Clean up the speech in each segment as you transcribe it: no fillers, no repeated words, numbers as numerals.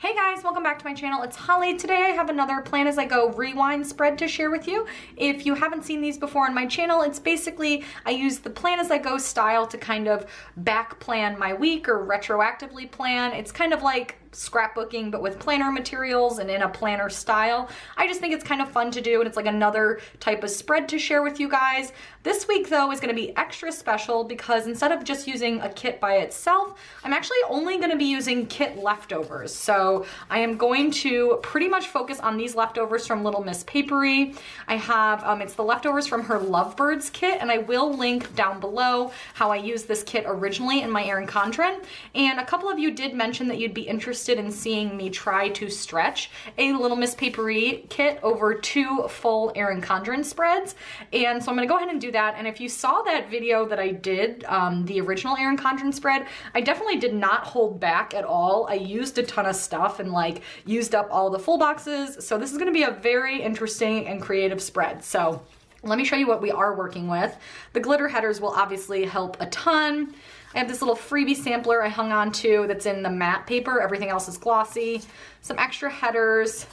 Hey guys, welcome back to my channel. It's Holly. Today I have another Plan As I Go rewind spread to share with you. If you haven't seen these before on my channel, it's basically I use the Plan As I Go style to kind of back plan my week or retroactively plan. It's kind of like scrapbooking but with planner materials and in a planner style. I just think it's kind of fun to do, and it's like another type of spread to share with you guys. This week though is going to be extra special because instead of just using a kit by itself, I'm actually only going to be using kit leftovers. So I am going to pretty much focus on these leftovers from Little Miss Papery. I have, it's the leftovers from her Lovebirds kit, and I will link down below how I used this kit originally in my Erin Condren. And a couple of you did mention that you'd be interested in seeing me try to stretch a Little Miss Papery kit over 2 full Erin Condren spreads. And so I'm going to go ahead and do that. And if you saw that video that I did, the original Erin Condren spread, I definitely did not hold back at all. I used a ton of stuff and like used up all the full boxes. So this is going to be a very interesting and creative spread. So let me show you what we are working with. The glitter headers will obviously help a ton. I have this little freebie sampler I hung on to that's in the matte paper. Everything else is glossy. Some extra headers,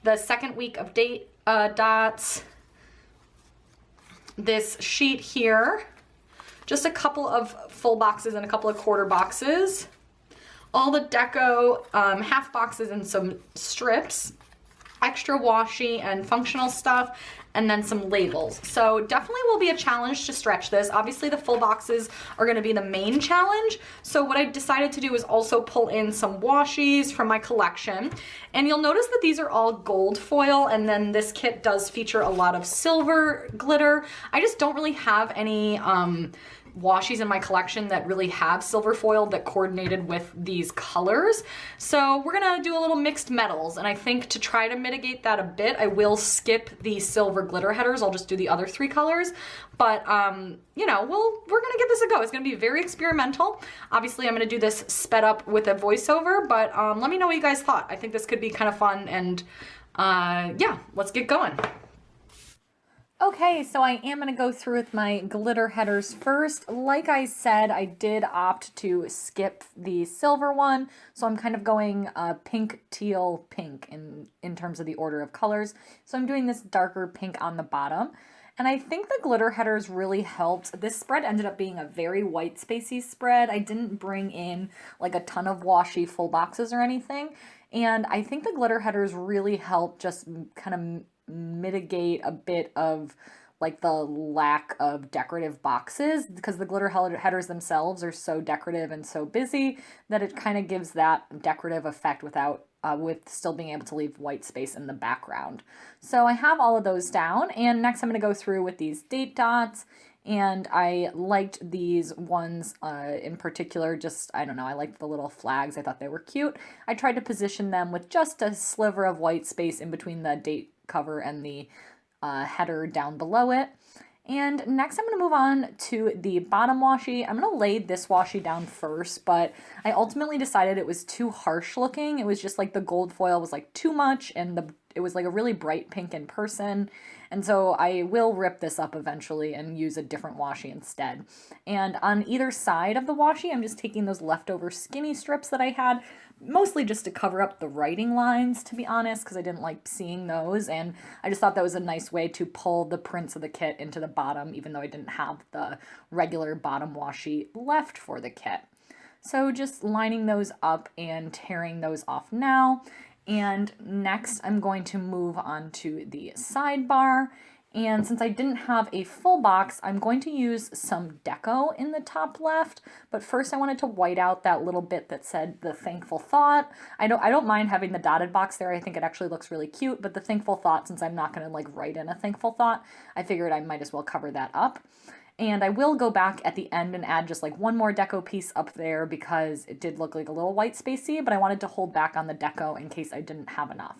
the second week of date dots, this sheet here, just a couple of full boxes and a couple of quarter boxes, all the deco half boxes and some strips, extra washi and functional stuff, and then some labels. So definitely will be a challenge to stretch this. Obviously the full boxes are gonna be the main challenge. So what I decided to do is also pull in some washies from my collection. And you'll notice that these are all gold foil, and then this kit does feature a lot of silver glitter. I just don't really have any washies in my collection that really have silver foil that coordinated with these colors. So we're gonna do a little mixed metals, and I think to try to mitigate that a bit, I will skip the silver glitter headers. I'll just do the other 3 colors. But you know, we're gonna give this a go. It's gonna be very experimental. Obviously I'm gonna do this sped up with a voiceover, but let me know what you guys thought. I think this could be kind of fun, and yeah, let's get going. Okay, so I am going to go through with my glitter headers first. Like I said, I did opt to skip the silver one, so I'm kind of going pink, teal, pink in terms of the order of colors. So I'm doing this darker pink on the bottom. And I think the glitter headers really helped. This spread ended up being a very white spacey spread. I didn't bring in like a ton of washi full boxes or anything. And I think the glitter headers really helped just kind of mitigate a bit of like the lack of decorative boxes, because the glitter headers themselves are so decorative and so busy that it kind of gives that decorative effect without with still being able to leave white space in the background. So I have all of those down, and next I'm going to go through with these date dots. And I liked these ones in particular, just, I don't know, I liked the little flags. I thought they were cute. I tried to position them with just a sliver of white space in between the date cover and the header down below it. And next I'm going to move on to the bottom washi. I'm going to lay this washi down first, but I ultimately decided it was too harsh looking. It was just like the gold foil was like too much, and it was like a really bright pink in person. And so I will rip this up eventually and use a different washi instead. And on either side of the washi, I'm just taking those leftover skinny strips that I had, mostly just to cover up the writing lines, to be honest, because I didn't like seeing those. And I just thought that was a nice way to pull the prints of the kit into the bottom, even though I didn't have the regular bottom washi left for the kit. So just lining those up and tearing those off now. And next I'm going to move on to the sidebar. And since I didn't have a full box, I'm going to use some deco in the top left. But first I wanted to white out that little bit that said the thankful thought. I don't mind having the dotted box there. I think it actually looks really cute, but the thankful thought, since I'm not going to like write in a thankful thought, I figured I might as well cover that up. And I will go back at the end and add just like one more deco piece up there because it did look like a little white spacey, but I wanted to hold back on the deco in case I didn't have enough.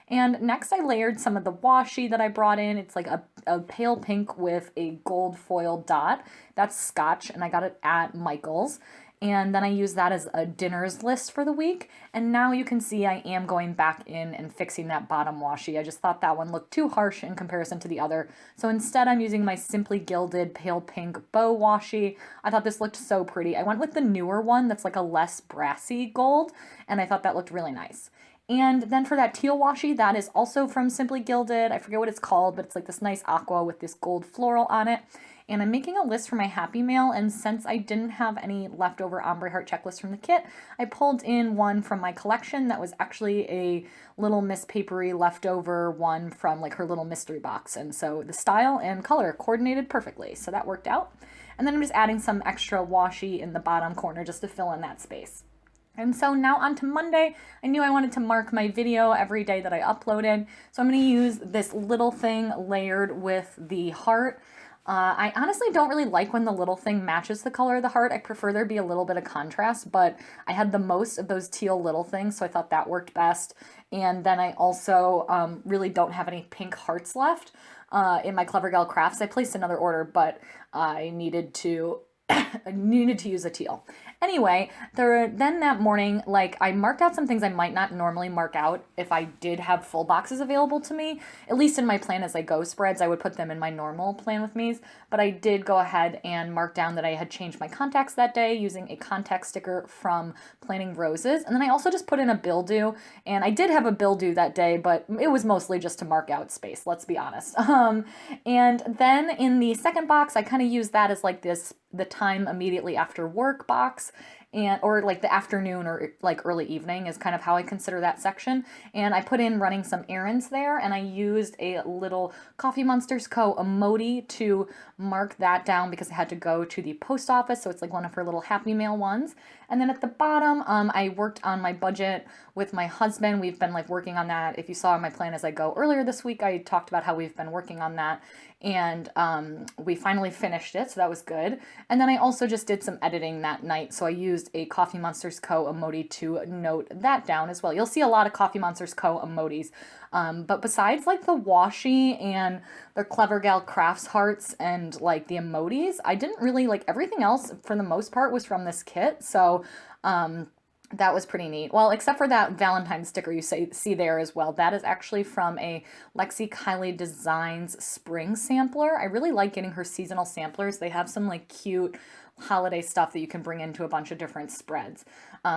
And next I layered some of the washi that I brought in. It's like a pale pink with a gold foil dot. That's Scotch, and I got it at Michael's. And then I use that as a dinners list for the week. And now you can see I am going back in and fixing that bottom washi. I just thought that one looked too harsh in comparison to the other. So instead I'm using my Simply Gilded pale pink bow washi. I thought this looked so pretty. I went with the newer one that's like a less brassy gold, and I thought that looked really nice. And then for that teal washi, that is also from Simply Gilded. I forget what it's called, but it's like this nice aqua with this gold floral on it. And I'm making a list for my Happy Mail, and since I didn't have any leftover ombre heart checklist from the kit, I pulled in one from my collection that was actually a little Miss Papery leftover one from like her little mystery box. And so the style and color coordinated perfectly, so that worked out. And then I'm just adding some extra washi in the bottom corner just to fill in that space. And so now on to Monday. I knew I wanted to mark my video every day that I uploaded, so I'm going to use this little thing layered with the heart. I honestly don't really like when the little thing matches the color of the heart. I prefer there be a little bit of contrast, but I had the most of those teal little things, so I thought that worked best. And then I also really don't have any pink hearts left in my Clever Gal Crafts. I placed another order, but I needed to use a teal. Anyway, then that morning, like, I marked out some things I might not normally mark out if I did have full boxes available to me. At least in my plan as I go spreads, I would put them in my normal plan with me's. But I did go ahead and mark down that I had changed my contacts that day using a contact sticker from Planting Roses. And then I also just put in a bill due. And I did have a bill due that day, but it was mostly just to mark out space, let's be honest. And then in the second box, I kind of used that as like the time immediately after work box, and or like the afternoon or like early evening is kind of how I consider that section. And I put in running some errands there, and I used a little Coffee Monsters Co. emoji to mark that down because I had to go to the post office, so it's like one of her little Happy Mail ones. And then at the bottom, I worked on my budget with my husband. We've been like working on that. If you saw my plan as I go earlier this week, I talked about how we've been working on that, and we finally finished it, so that was good. And then I also just did some editing that night, so I used a Coffee Monsters Co. emoji to note that down as well. You'll see a lot of Coffee Monsters Co. emojis, but besides like the washi and the Clever Gal Crafts hearts and like the emojis, I didn't really like everything else for the most part was from this kit, so that was pretty neat. Well, except for that Valentine sticker you see there as well. That is actually from a Lexi Kylie Designs spring sampler. I really like getting her seasonal samplers. They have some like cute holiday stuff that you can bring into a bunch of different spreads.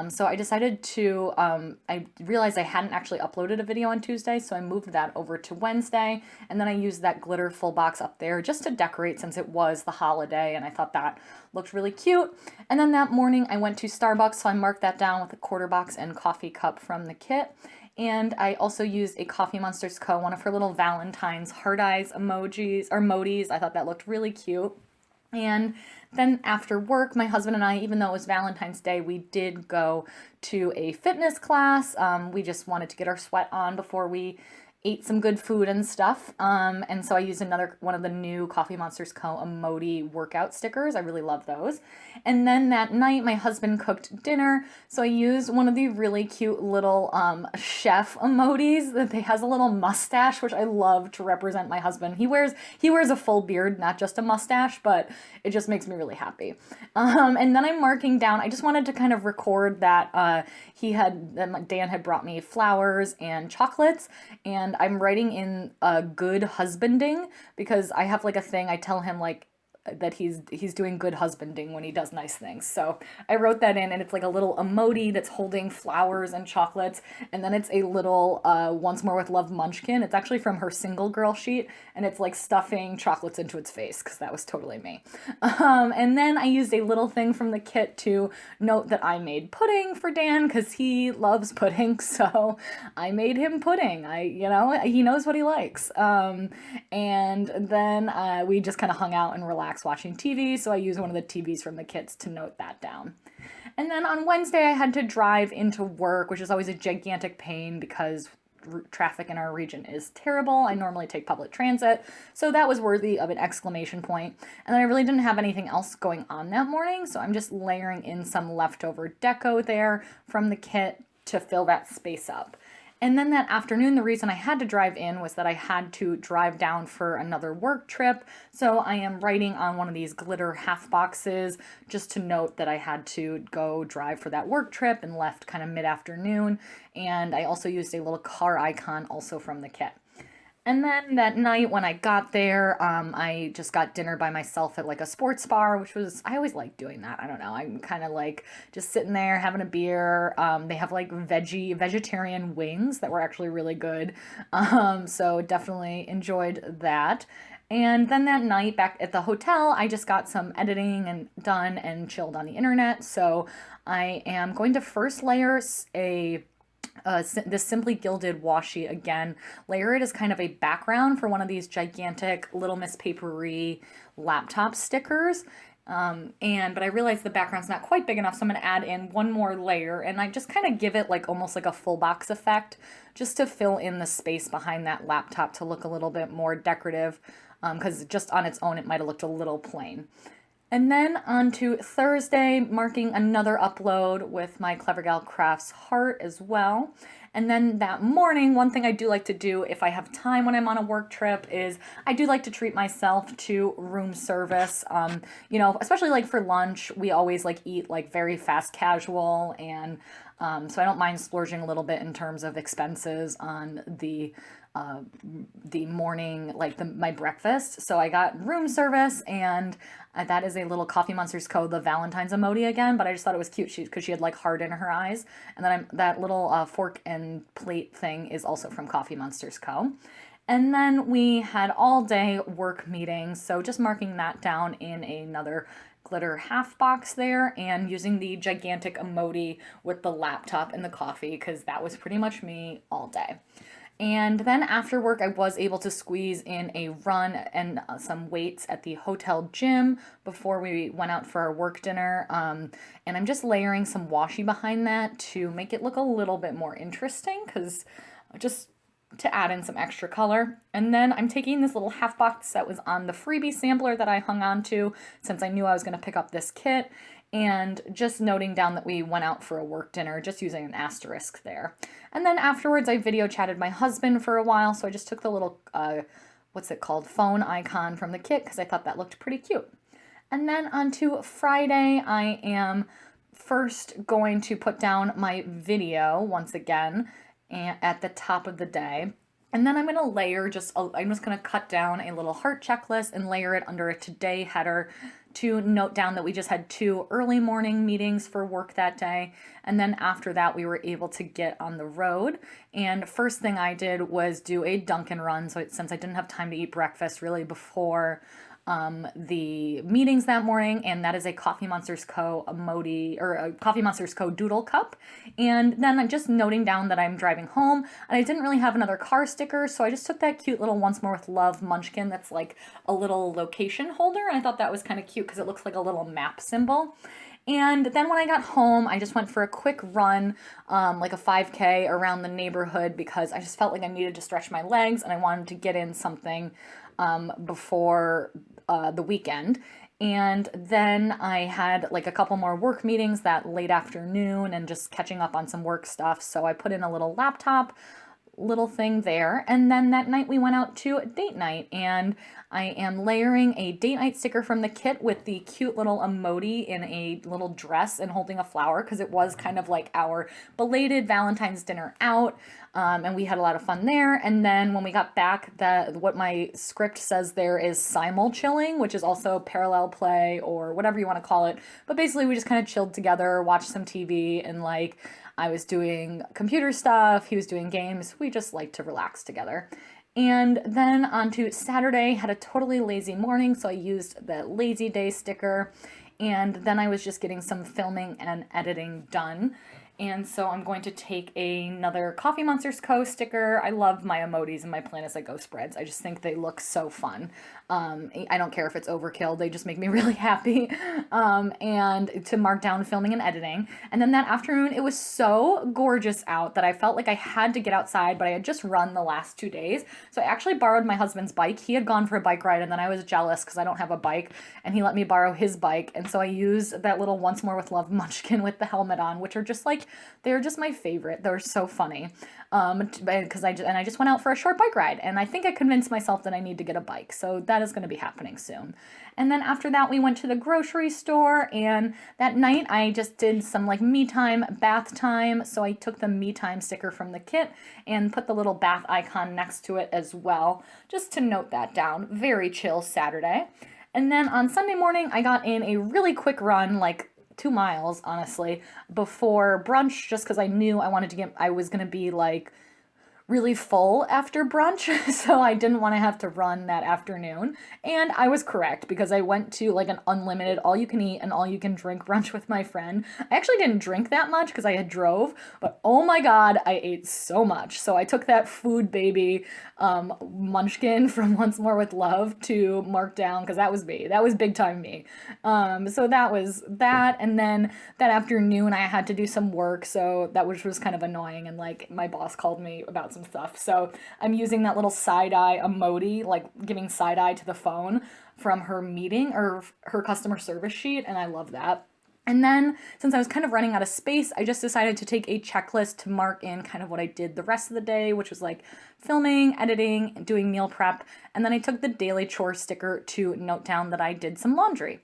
So I decided to, I realized I hadn't actually uploaded a video on Tuesday, so I moved that over to Wednesday, and then I used that glitter full box up there just to decorate since it was the holiday, and I thought that looked really cute. And then that morning I went to Starbucks, so I marked that down with a quarter box and coffee cup from the kit. And I also used a Coffee Monsters Co., one of her little Valentine's heart eyes emojis, or modis. I thought that looked really cute. And then after work, my husband and I, even though it was Valentine's Day, we did go to a fitness class. We just wanted to get our sweat on before we ate some good food and stuff. And so I used another one of the new Coffee Monsters Co. emoji workout stickers. I really love those. And then that night, my husband cooked dinner, so I used one of the really cute little chef emojis that has a little mustache, which I love to represent my husband. He wears a full beard, not just a mustache, but it just makes me really happy. And then I'm marking down, I just wanted to kind of record that Dan had brought me flowers and chocolates, and I'm writing in good husbanding because I have like a thing, I tell him like that he's doing good husbanding when he does nice things. So I wrote that in, and it's like a little emoji that's holding flowers and chocolates, and then it's a little Once More with Love munchkin. It's actually from her single girl sheet, and it's like stuffing chocolates into its face because that was totally me. And then I used a little thing from the kit to note that I made pudding for Dan because he loves pudding, so I made him pudding. He knows what he likes. And then we just kind of hung out and relaxed watching TV, so I used one of the TVs from the kits to note that down. And then on Wednesday, I had to drive into work, which is always a gigantic pain because traffic in our region is terrible. I normally take public transit, so that was worthy of an exclamation point. And then I really didn't have anything else going on that morning, so I'm just layering in some leftover deco there from the kit to fill that space up. And then that afternoon, the reason I had to drive in was that I had to drive down for another work trip. So I am writing on one of these glitter half boxes just to note that I had to go drive for that work trip and left kind of mid-afternoon. And I also used a little car icon also from the kit. And then that night when I got there, I just got dinner by myself at like a sports bar, which was, I always like doing that. I don't know. I'm kind of like just sitting there having a beer. They have like vegetarian wings that were actually really good. So definitely enjoyed that. And then that night back at the hotel, I just got some editing and done and chilled on the internet. So I am going to first layer this Simply Gilded washi again. Layer it as kind of a background for one of these gigantic Little Miss Papery laptop stickers. But I realized the background's not quite big enough, so I'm going to add in one more layer, and I just kind of give it like almost like a full box effect just to fill in the space behind that laptop to look a little bit more decorative, because just on its own it might have looked a little plain. And then on to Thursday, marking another upload with my Clever Gal Crafts heart as well. And then that morning, one thing I do like to do if I have time when I'm on a work trip is I do like to treat myself to room service. Especially like for lunch, we always like eat like very fast casual, and so I don't mind splurging a little bit in terms of expenses on the morning, like my breakfast. So I got room service, and that is a little Coffee Monsters Co. the Valentine's emoji again, but I just thought it was cute because she had like heart in her eyes. And then that little fork and plate thing is also from Coffee Monsters Co. And then we had all day work meetings, so just marking that down in another glitter half box there and using the gigantic emoji with the laptop and the coffee because that was pretty much me all day. And then after work, I was able to squeeze in a run and some weights at the hotel gym before we went out for our work dinner. And I'm just layering some washi behind that to make it look a little bit more interesting, because just to add in some extra color. And then I'm taking this little half box that was on the freebie sampler that I hung on to since I knew I was going to pick up this kit, and just noting down that we went out for a work dinner, just using an asterisk there. And then afterwards, I video chatted my husband for a while, so I just took the little, phone icon from the kit because I thought that looked pretty cute. And then on to Friday, I am first going to put down my video once again at the top of the day. And then I'm going to layer I'm just going to cut down a little heart checklist and layer it under a today header to note down that we just had 2 early morning meetings for work that day. And then after that, we were able to get on the road. And first thing I did was do a Dunkin' run. So since I didn't have time to eat breakfast really before the meetings that morning, and that is a Coffee Monsters Co. emoji, or a Coffee Monsters Co. doodle cup. And then I'm just noting down that I'm driving home, and I didn't really have another car sticker, so I just took that cute little Once More with Love munchkin that's like a little location holder, and I thought that was kind of cute because it looks like a little map symbol. And then when I got home, I just went for a quick run, like a 5K around the neighborhood, because I just felt like I needed to stretch my legs and I wanted to get in something before the weekend. And then I had like a couple more work meetings that late afternoon and just catching up on some work stuff. So I put in a little laptop little thing there. And then that night we went out to date night, and I am layering a date night sticker from the kit with the cute little emoji in a little dress and holding a flower, because it was kind of like our belated Valentine's dinner out. And we had a lot of fun there. And then when we got back, what my script says there is simul chilling, which is also parallel play or whatever you want to call it. But basically we just kind of chilled together, watched some TV, and like I was doing computer stuff, he was doing games. We just like to relax together. And then on to Saturday, had a totally lazy morning, so I used the lazy day sticker. And then I was just getting some filming and editing done. And so I'm going to take another Coffee Monsters Co. sticker. I love my emojis and my Plan As I Go spreads. I just think they look so fun. I don't care if it's overkill. They just make me really happy. And to mark down filming and editing. And then that afternoon, it was so gorgeous out that I felt like I had to get outside, but I had just run the last 2 days. So I actually borrowed my husband's bike. He had gone for a bike ride, and then I was jealous because I don't have a bike, and he let me borrow his bike. And so I used that little Once More with Love munchkin with the helmet on, which are just like They're just my favorite. They're so funny. Because I just went out for a short bike ride, and I think I convinced myself that I need to get a bike. So that is going to be happening soon. And then after that, we went to the grocery store, and that night I just did some like me time, bath time. So I took the me time sticker from the kit and put the little bath icon next to it as well, just to note that down. Very chill Saturday. And then on Sunday morning, I got in a really quick run, like 2 miles, honestly, before brunch, just because I knew I was going to be like really full after brunch, so I didn't want to have to run that afternoon. And I was correct, because I went to like an unlimited all you can eat and all you can drink brunch with my friend. I actually didn't drink that much because I had drove, but oh my god, I ate so much. So I took that food baby munchkin from Once More with Love to mark down, because that was me. That was big time me. So that was that. And then that afternoon I had to do some work, so that was kind of annoying, and like my boss called me about some stuff. So I'm using that little side eye emoji, like giving side eye to the phone from her meeting or her customer service sheet, and I love that. And then, since I was kind of running out of space, I just decided to take a checklist to mark in kind of what I did the rest of the day, which was like filming, editing, doing meal prep. And then I took the daily chore sticker to note down that I did some laundry.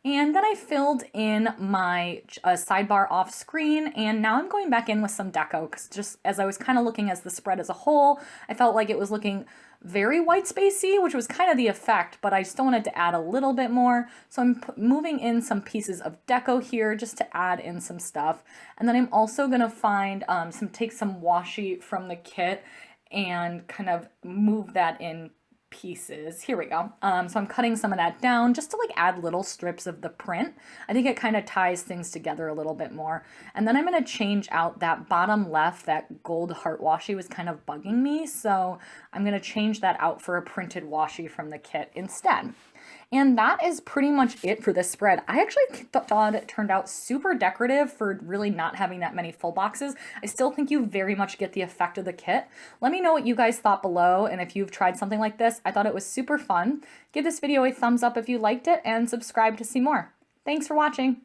And then I filled in my sidebar off screen, and now I'm going back in with some deco, because just as I was kind of looking as the spread as a whole, I felt like it was looking very white spacey, which was kind of the effect, but I still wanted to add a little bit more. So I'm moving in some pieces of deco here just to add in some stuff. And then I'm also going to find take some washi from the kit and kind of move that in pieces. Here we go. So I'm cutting some of that down just to like add little strips of the print. I think it kind of ties things together a little bit more. And then I'm going to change out that bottom left, that gold heart washi was kind of bugging me. So I'm going to change that out for a printed washi from the kit instead. And that is pretty much it for this spread. I actually thought it turned out super decorative for really not having that many full boxes. I still think you very much get the effect of the kit. Let me know what you guys thought below, and if you've tried something like this. I thought it was super fun. Give this video a thumbs up if you liked it, and subscribe to see more. Thanks for watching.